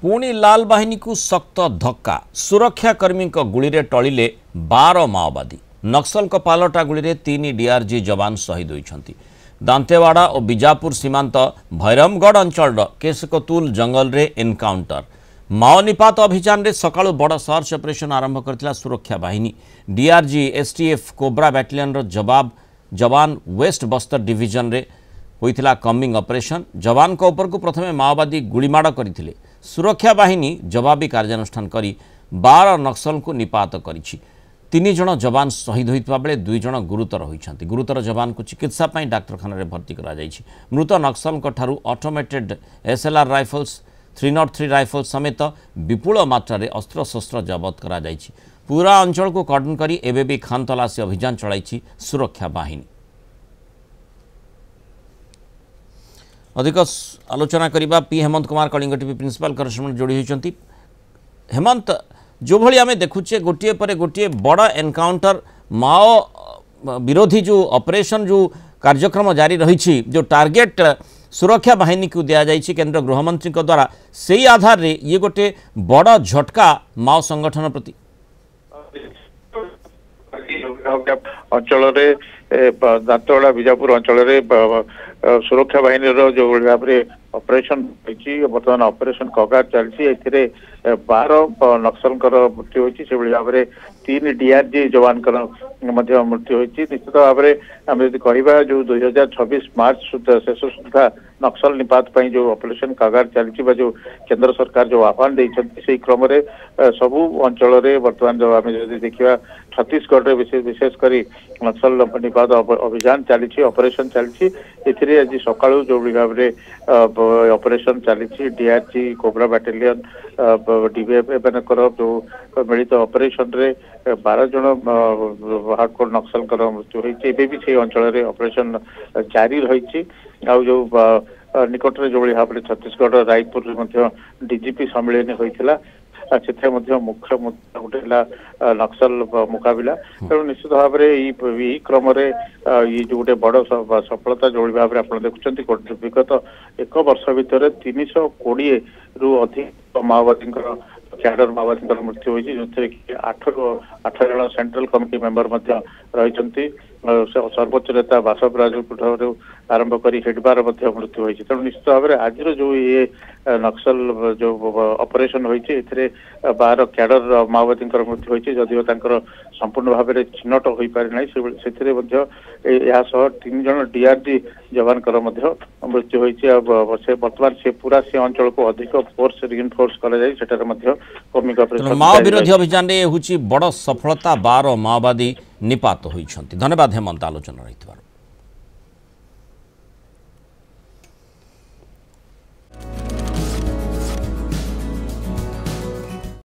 पुणी लाल बाहिनी को शक्त धक्का सुरक्षाकर्मी गुली टलिले 12 माओवादी नक्सल पालटा गुली 3 डीआरजी जवान शहीद होती। दांतेवाड़ा और बीजापुर सीमांत भैरमगढ़ अंचल केशकतुल जंगल रे एनकाउंटर माओ निपात अभियान रे सकाळु बड़ सर्च ऑपरेशन आरंभ करथिला सुरक्षा बाहिनी। डीआरजी एसटीएफ कोब्रा बैटालियन जवान वेस्ट बस्तर डिविजन रे होइथिला कमिंग ऑपरेशन। जवान को ऊपर को प्रथमे माओवादी गुलीमाड़ करथिले। सुरक्षा बाहिनी जवाबी कार्यानुष्ठान करी 12 नक्सल को निपात करिछि। 3 जन जवान शहीद होइतबा बेले 2 जन गुरुतर होइछन्ति। गुरुतर जवान को चिकित्सा पई डाक्तरखाना रे भर्ती करा जाइछि। मृत नक्सल को ठारू ऑटोमेटेड एसएलआर राइफल्स 303 राइफल्स समेत विपुल मात्रा रे अस्त्र शस्त्र जब्त करा जाइछि। पूरा अंचल को कर्डन करी एबे भी खानतलासी अभियान चलाइछि सुरक्षा बाहिनी। अधिक आलोचना करिबा P Hemant Kumar Kalinga TV principal correspondent जोड़ी होइछन्ति। हेमंत, जो भली आमे देखुचे गोटिए परे गोटिए बड़ा एनकाउंटर माओ विरोधी जो ऑपरेशन जो कार्यक्रम जारी रही जो टार्गेट सुरक्षा बाहिनी को दिया जाइछि केंद्र गृहमंत्री द्वारा से आधार रे ये गोटे बड़ा झटका माओ संगठन प्रति अंचल दांतवाड़ा बीजापुर अंचल सुरक्षा बाहिनी जो भाव में ऑपरेशन बर्तमान ऑपरेशन कगार चलती 12 नक्सल मृत्यु होती से भाव में 3 डीआरजी जवान मृत्यु होती। निश्चित भाव में आम जब कह जो 2026 मार्च शेष सुधा नक्सल निपात जो ऑपरेशन कगार चलती जो केंद्र सरकार जो आह्वान देते क्रम सबू अंचल बर्तमान जो आम जब देखा छत्तीसगढ़ विशेषकर नक्सल निपात अभियान चली ऑपरेशन चलती आज सका जो भाव में ऑपरेशन चली डीआरजी कोब्रा बैटालियन डीवीएफ जो मिलित ऑपरेशन रे 12 जन हार्डकोर नक्सल मृत्यु होती भी से अंचल ऑपरेशन जारी रही। जो निकट में जो भाव में छत्तीसगढ़ रायपुर डीजीपी सम्मेलन होता से मुख्य मुद्दा गोटे नक्सल मुकाबला। तेणु निश्चित भाव में क्रम ये जो गोटे बड़ सफलता जो भाव में आप देखुं विगत 1 वर्ष भितर 320 रु अधिक माओवादी कैडर माओवादी मृत्यु होती जो 8 जन सेंट्रल कमिटी मेंबर रही। सर्वोच्च नेता बासव राजू आरंभ कर हेडबार मृत्यु होती। तेणु निश्चित भाव में आज जो ये नक्सल जो ऑपरेशन होती 12 कैडर माओवादी मृत्यु होती जदिव संपूर्ण भाव में चिन्हट हो पारि ना से 3 जन डीआरजी जवान मृत्यु होती। बर्तमान से पूरा से अंचल को अधिक फोर्स रिइनफोर्स कमिंग ऑपरेशन माओ विरोधी अभियान बड़ सफलता 12 माओवादी निपात होइछन्ति। धन्यवाद हेमंत आलोचना रही।